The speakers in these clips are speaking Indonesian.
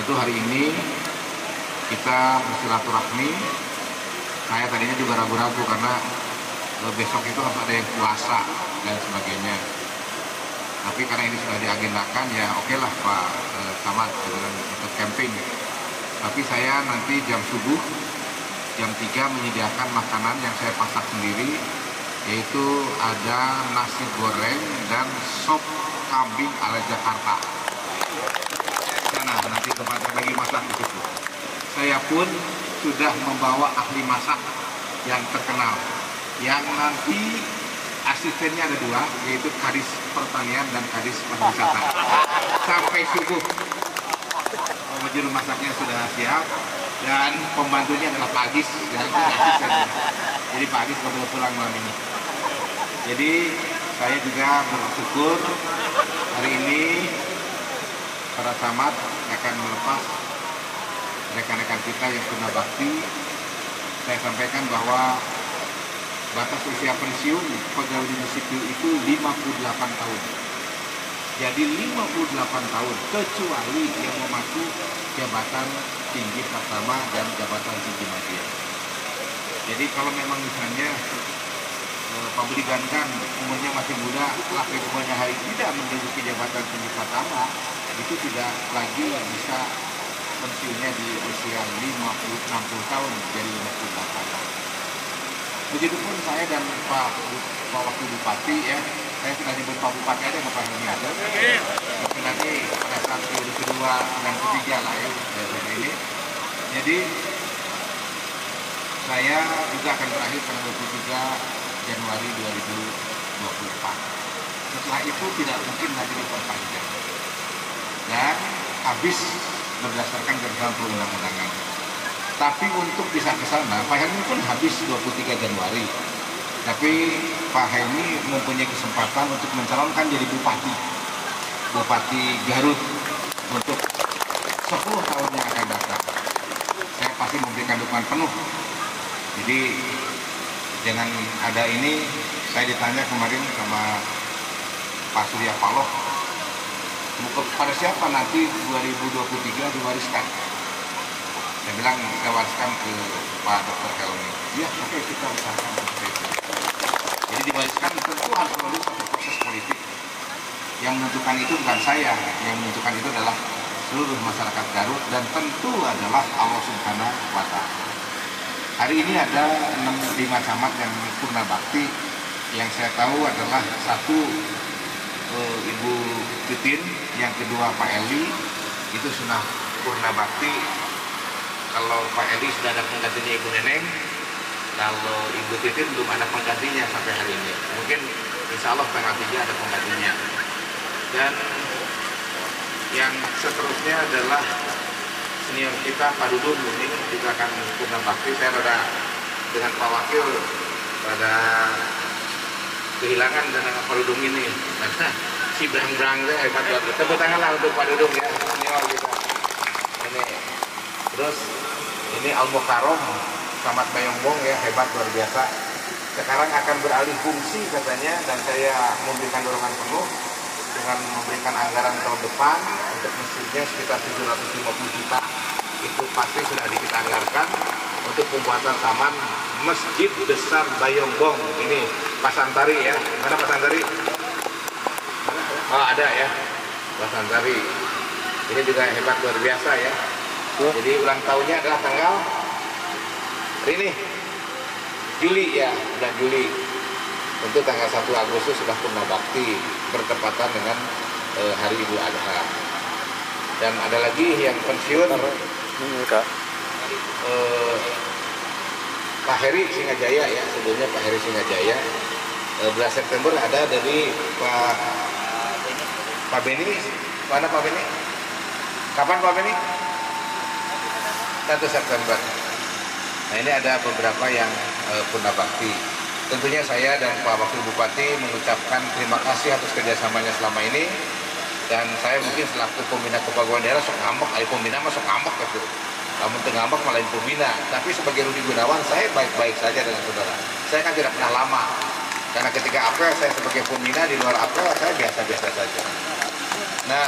tentu hari ini kita bersilaturahmi. Saya tadinya juga ragu-ragu karena besok itu harus ada yang puasa dan sebagainya. Tapi karena ini sudah diagendakan, ya oke lah Pak Camat untuk camping. Tapi saya nanti jam subuh, jam 3 menyediakan makanan yang saya masak sendiri, yaitu ada nasi goreng dan sop kambing ala Jakarta. Sana nanti tempatnya bagi masak di situ. Saya pun sudah membawa ahli masak yang terkenal, yang nanti asistennya ada 2, yaitu Kadis Pertanian dan Kadis Pariwisata. Sampai subuh juru masaknya sudah siap dan pembantunya adalah Pak Agis dan asistennya. Jadi Pak Agis baru pulang malam ini. Jadi saya juga bersyukur hari ini para camat akan melepas rekan-rekan kita yang pernah bakti. Saya sampaikan bahwa batas usia pensiun pegawai negeri sipil itu 58 tahun. Jadi 58 tahun kecuali yang memacu jabatan tinggi pertama dan jabatan tinggi media. Jadi kalau memang misalnya Pak Budi Gankan umurnya masih muda, laki umurnya hari tidak menduduki jabatan tinggi pertama, itu tidak lagi bisa pensiunnya di usia 60 tahun jadi 58 tahun. Begitupun saya dan Pak Wakil Bupati ya, saya sudah nyebut Pak Bupati aja Pak ini ada. Tapi nanti pada saat periode kedua dan ketiga lah ya ini. Jadi saya juga akan berakhir pada 23 Januari 2024. Setelah itu tidak mungkin lagi diperpanjang dan habis berdasarkan ketentuan perundang-undangan. Tapi untuk bisa ke sana, Pak Helmi pun habis 23 Januari. Tapi Pak Helmi mempunyai kesempatan untuk mencalonkan jadi Bupati Garut untuk 10 tahun yang akan datang. Saya pasti memberikan dukungan penuh. Jadi dengan ada ini, saya ditanya kemarin sama Pak Surya Paloh, pada siapa nanti 2023 diwariskan? Saya bilang saya wariskan ke Pak Dr. Helmi. Ya, oke, kita usahakan seperti itu. Jadi diwariskan tentu harus melalui satu proses politik. Yang menentukan itu bukan saya, yang menentukan itu adalah seluruh masyarakat Garut dan tentu adalah Allah Subhanahu wa Ta'ala. Hari ini ada 5 camat yang purna bakti. Yang saya tahu adalah satu Ibu Titin, yang kedua Pak Eli, itu sudah purna bakti. Kalau Pak Eli sudah ada penggantinya Ibu Neneng, kalau Ibu Titin belum ada penggantinya sampai hari ini. Mungkin insya Allah tanggal 3 ada penggantinya. Dan yang seterusnya adalah senior kita Pak Dudung, ini juga akan purna bakti. Saya rada dengan Pak Wakil pada kehilangan dengan Pak Dudung ini. Nah, si berang-berang hebat banget. Tepuk tangan lah untuk Pak Dudung ya, senior kita. Ini terus ini Al Mukarrom Camat Bayongbong ya, hebat luar biasa. Sekarang akan beralih fungsi katanya, dan saya memberikan dorongan penuh dengan memberikan anggaran tahun depan untuk masjidnya sekitar 750 juta. Itu pasti sudah kita anggarkan untuk pembuatan taman Masjid Besar Bayongbong. Ini Pak Santari ya, mana Pak Santari? Oh ada ya, Pak Santari. Ini juga hebat luar biasa ya. Jadi ulang tahunnya adalah tanggal ini Juli ya, bulan Juli. Tentu tanggal 1 Agustus sudah purna bakti bertepatan dengan Hari Idul Adha. Dan ada lagi yang pensiun Pak Heri Singajaya ya, sebelumnya Pak Heri Singajaya. 11 September ada dari Pak Beni. Mana Pak Beni? Kapan Pak Beni? 1 September. Nah ini ada beberapa yang purna bakti. Tentunya saya dan Pak Wakil Bupati mengucapkan terima kasih atas kerjasamanya selama ini. Dan saya mungkin selaku pembina kepegawaian daerah sok ngambek, ayo pembina mah sok ngambek gitu. Namun ngambek malah pembina. Tapi sebagai Rudi Gunawan saya baik-baik saja dengan saudara. Saya kan tidak pernah lama. Karena ketika apel saya sebagai pembina, di luar apel saya biasa-biasa saja. Nah,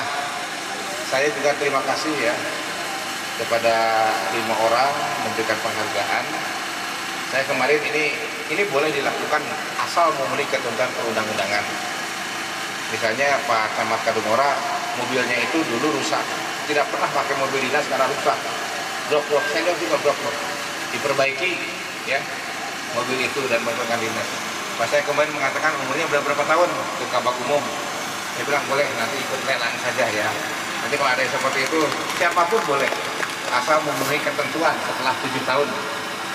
saya juga terima kasih ya kepada 5 orang memberikan penghargaan. Saya kemarin ini boleh dilakukan asal memenuhi ketentuan perundang-undangan. Misalnya Pak Camat Kadungora, mobilnya itu dulu rusak, tidak pernah pakai mobil dinas karena rusak. Blok-blok, saya lihat juga blok-blok diperbaiki ya mobil itu dan menggunakan dinas. Pas saya kemarin mengatakan umurnya berapa tahun ke Kabak Umum, dia bilang boleh nanti ikut lelang saja ya. Nanti kalau ada yang seperti itu siapapun boleh, asal memenuhi ketentuan setelah 7 tahun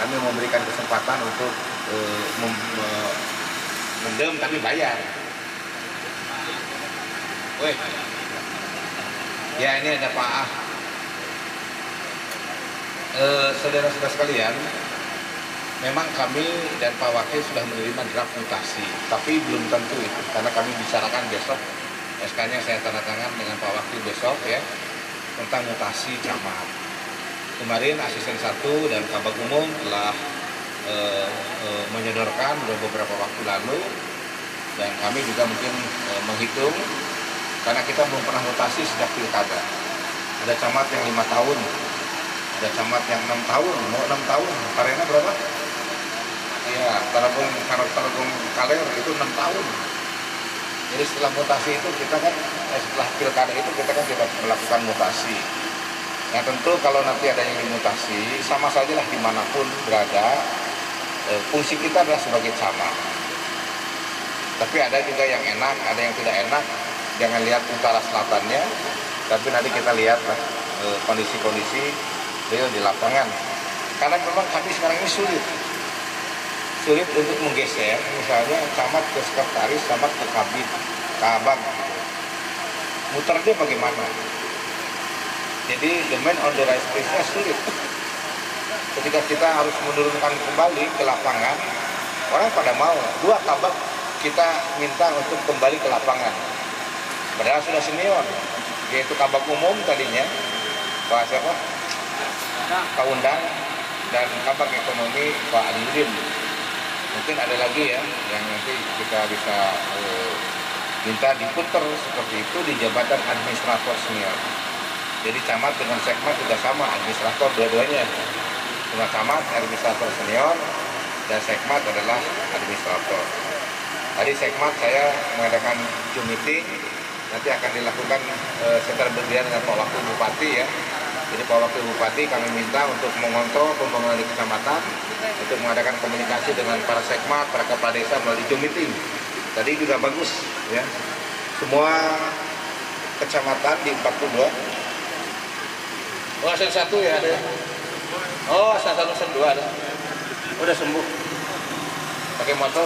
kami memberikan kesempatan untuk mendem tapi bayar. Woi, ya ini ada Pak Ah. Saudara-saudara sekalian, memang kami dan Pak Wakil sudah menerima draft mutasi, tapi belum tentu itu, karena kami bicarakan besok, SK-nya saya tanda tangan dengan Pak Wakil besok ya, tentang mutasi camat. Kemarin asisten 1 dan Kabag Umum telah menyodorkan beberapa waktu lalu, dan kami juga mungkin menghitung, karena kita belum pernah mutasi sejak pilkada. Ada camat yang 5 tahun, ada camat yang 6 tahun, mau 6 tahun, karena berapa? Ya, Tarogong Kaler itu 6 tahun. Jadi setelah mutasi itu kita kan, setelah pilkada itu kita kan tidak melakukan mutasi. Nah tentu kalau nanti ada yang dimutasi, sama sajalah dimanapun berada, fungsi kita adalah sebagai camat. Tapi ada juga yang enak, ada yang tidak enak. Jangan lihat utara selatannya, tapi nanti kita lihatlah kondisi-kondisi beliau di lapangan. Karena memang kami sekarang ini sulit untuk menggeser, misalnya camat ke sekretaris, camat ke kabit, kabag. Muternya bagaimana? Jadi the man on the right place-nya sulit. Ketika kita harus menurunkan kembali ke lapangan, orang pada mau 2 kabag kita minta untuk kembali ke lapangan. Padahal sudah senior, yaitu Kabag Umum tadinya, Pak siapa? Pak Undang, dan Kabag Ekonomi Pak Adudin. Mungkin ada lagi ya yang nanti kita bisa minta diputer seperti itu di jabatan administrator senior. Jadi camat dengan sekmat juga sama, administrator dua-duanya. Cuma camat administrator senior dan sekmat adalah administrator. Tadi sekmat saya mengadakan Zoom meeting, nanti akan dilakukan secara berbiaya dengan Pak Wakil Bupati ya. Jadi Pak Wakil Bupati kami minta untuk mengontrol pembangunan di kecamatan, untuk mengadakan komunikasi dengan para sekmat, para kepala desa melalui Zoom meeting. Tadi juga bagus ya. Semua kecamatan di 42. Oh, asal 1 ya ada. Oh, asal 1 asal 2 ada. Udah sembuh. Pakai motor.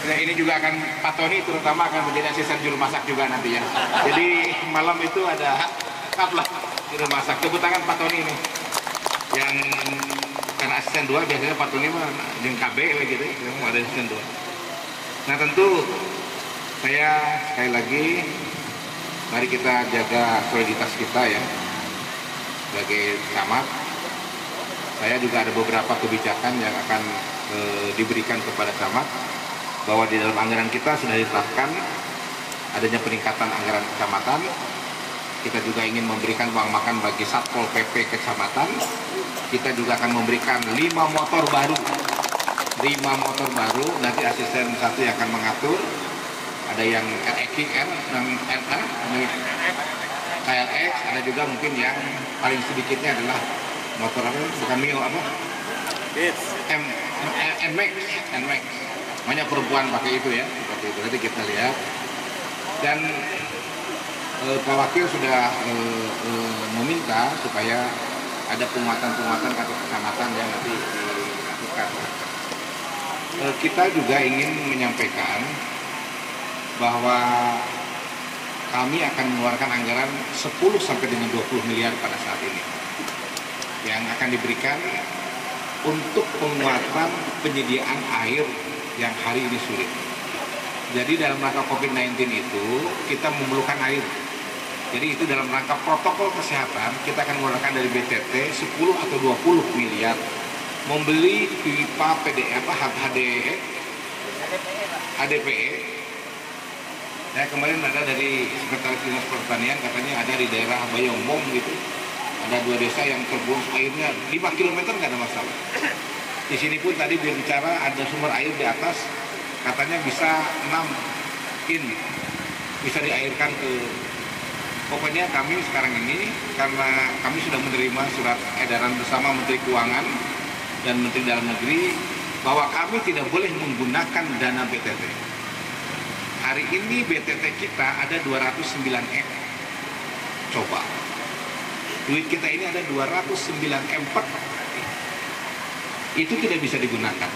Nah, ini juga akan Pak Tony terutama akan menjadi asisten juru masak juga nanti ya. Jadi malam itu ada kaplah juru masak. Tepuk tangan Pak Tony ini. Yang karena asisten 2 biasanya Pak Tony mah jeung KB gitu ya, ada asisten 2. Nah, tentu saya sekali lagi mari kita jaga soliditas kita ya sebagai camat. Saya juga ada beberapa kebijakan yang akan diberikan kepada camat, bahwa di dalam anggaran kita sudah ditetapkan adanya peningkatan anggaran kecamatan. Kita juga ingin memberikan uang makan bagi Satpol PP kecamatan. Kita juga akan memberikan 5 motor baru. 5 motor baru, nanti asisten 1 yang akan mengatur. Ada yang RX, KLX, ada juga mungkin yang paling sedikitnya adalah motor apa, bukan Mio apa? NMAX. Banyak perempuan pakai itu ya, seperti itu. Nanti kita lihat. Dan Pak Wakil sudah meminta supaya ada penguatan-penguatan kantor kecamatan yang nanti dilakukan. Kita juga ingin menyampaikan bahwa kami akan mengeluarkan anggaran 10 sampai dengan 20 miliar pada saat ini yang akan diberikan untuk penguatan penyediaan air yang hari ini sulit. Jadi dalam rangka COVID-19 itu kita memerlukan air. Jadi itu dalam rangka protokol kesehatan kita akan mengeluarkan dari BTT 10 atau 20 miliar membeli pipa HDPE Saya kemarin ada dari Sekretaris Dinas Pertanian, katanya ada di daerah Bayombong gitu, ada 2 desa yang tergerus airnya 5 km nggak ada masalah. Di sini pun tadi berbicara ada sumber air di atas, katanya bisa 6 in, bisa diairkan ke. Pokoknya kami sekarang ini, karena kami sudah menerima surat edaran bersama Menteri Keuangan dan Menteri Dalam Negeri, bahwa kami tidak boleh menggunakan dana BTT. Hari ini BTT kita ada 209 M. Coba. Duit kita ini ada 209 M per. Itu tidak bisa digunakan.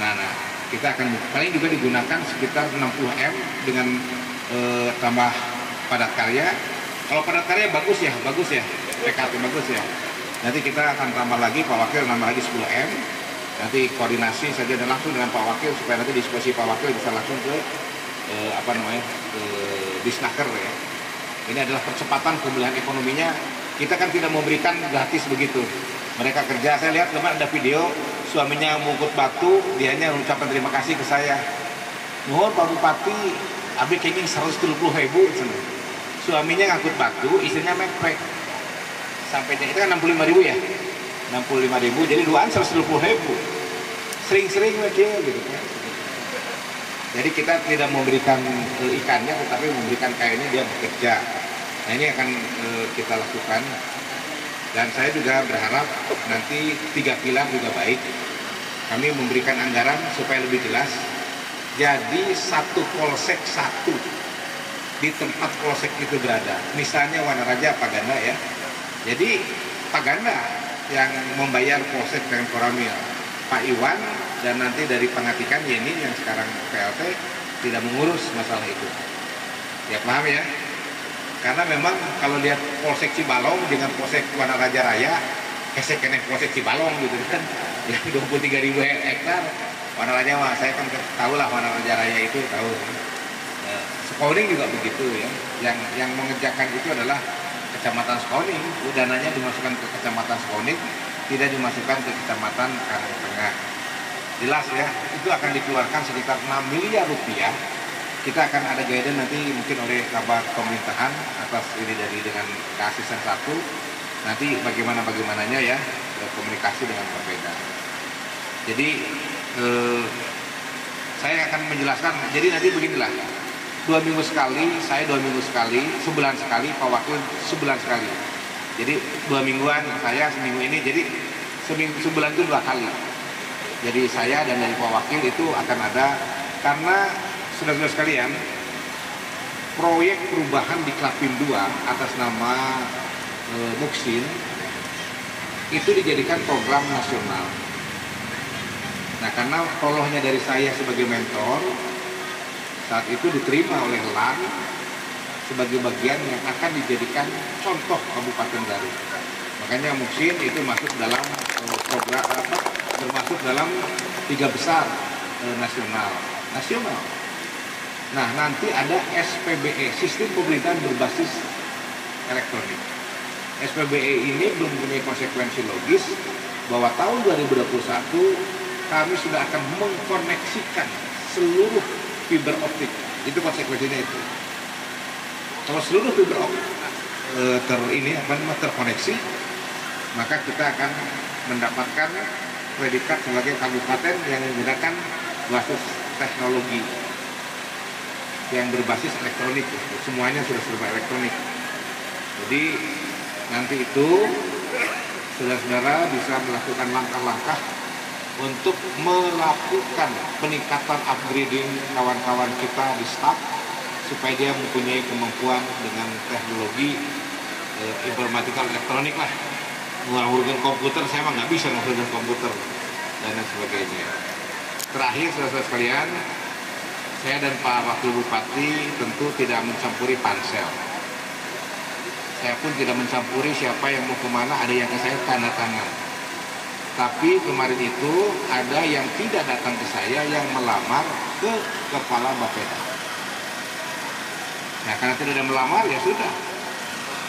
Nah, kita akan paling juga digunakan sekitar 60 M dengan tambah padat karya. Kalau padat karya bagus ya, PKT bagus ya. Nanti kita akan tambah lagi, Pak Wakil nambah lagi 10 M. Nanti koordinasi saja dan langsung dengan Pak Wakil supaya nanti diskusi Pak Wakil bisa langsung ke Disnaker ya. Ini adalah percepatan pemulihan ekonominya. Kita kan tidak memberikan gratis begitu. Mereka kerja, saya lihat kemarin ada video suaminya mengangkut batu, dia hanya mengucapkan terima kasih ke saya. Nuhun Pak Bupati, abdi kenging 130.000. Suaminya ngangkut batu, istrinya mepek. Sampainya itu kan 65.000 ya. 65.000, jadi duaan 120.000. Sering-sering aja gitu kan. Jadi kita tidak memberikan ikannya, tetapi memberikan kainnya, dia bekerja. Nah ini akan kita lakukan. Dan saya juga berharap nanti 3 pilar juga baik. Kami memberikan anggaran supaya lebih jelas. Jadi 1 polsek 1 di tempat polsek itu berada. Misalnya Wanaraja, Paganda ya. Jadi Paganda yang membayar polsek dengan Koramil. Pak Iwan dan nanti dari Pangatikan Yeni yang sekarang PLT tidak mengurus masalah itu. Ya paham ya? Karena memang kalau lihat Polsek Cibalong dengan Polsek Wanaraja Raya, kene Polsek Cibalong gitu kan, yang 23.000 hektar. Wanaraja mah saya kan tahu lah, Wanaraja Raya itu tahu. Skoning juga begitu ya. Yang mengerjakan itu adalah Kecamatan Skoning. Dananya dimasukkan ke Kecamatan Skoning, tidak dimasukkan ke Kecamatan Karangtengah. Jelas ya, itu akan dikeluarkan sekitar 6 miliar rupiah. Kita akan ada guidance nanti mungkin oleh kabar pemerintahan atas ini dengan keasisan 1. Nanti bagaimananya ya, komunikasi dengan Bapeda. Jadi saya akan menjelaskan. Jadi nanti beginilah, 2 minggu sekali, saya 2 minggu sekali, sebulan sekali, Pak Wakil sebulan sekali. Jadi 2 mingguan saya seminggu ini, jadi sebulan itu 2 kali. Jadi saya dan dari Pak Wakil itu akan ada, karena saudara-saudara sekalian, proyek perubahan di Klapim 2 atas nama Muksin itu dijadikan program nasional. Nah karena tolongnya dari saya sebagai mentor, saat itu diterima oleh LAN sebagai bagian yang akan dijadikan contoh Kabupaten Garut. Makanya Muksin itu masuk dalam program termasuk dalam 3 besar nasional. Nah nanti ada SPBE, Sistem Pemerintahan Berbasis Elektronik. SPBE ini belum punya konsekuensi logis bahwa tahun 2021 kami sudah akan mengkoneksikan seluruh fiber optik. Itu konsekuensinya itu. Kalau seluruh fiber optik terkoneksi, maka kita akan mendapatkan predikat sebagai kabupaten yang menggunakan basis teknologi yang berbasis elektronik. Semuanya sudah serba elektronik. Jadi nanti itu saudara-saudara bisa melakukan langkah-langkah untuk melakukan peningkatan upgrading kawan-kawan kita di staff supaya dia mempunyai kemampuan dengan teknologi informatika elektronik lah. Menguruskan komputer, saya mah nggak bisa menguruskan komputer dan lain sebagainya. Terakhir saudara-saudara sekalian, saya dan Pak Wakil Bupati tentu tidak mencampuri pansel. Saya pun tidak mencampuri siapa yang mau kemana, ada yang ke saya tanda tangan. Tapi kemarin itu ada yang tidak datang ke saya yang melamar ke Kepala Bapeda. Nah karena tidak ada melamar ya sudah,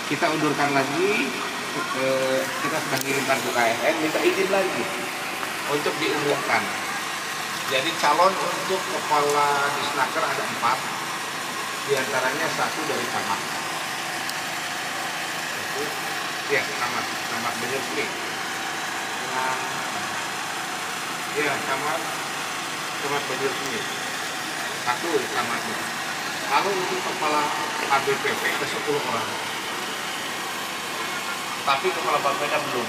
kita undurkan lagi. Kita sudah mengirimkan ke KSN, minta izin lagi untuk diumumkan. Jadi calon untuk Kepala Disnaker ada 4, Di antaranya satu dari camat. Itu, ya camat Banjarmasin. Ya camat Banjarmasin. Satu camatnya. Lalu untuk kepala ABPP ada 10 orang. Tapi kepala Bapeda belum.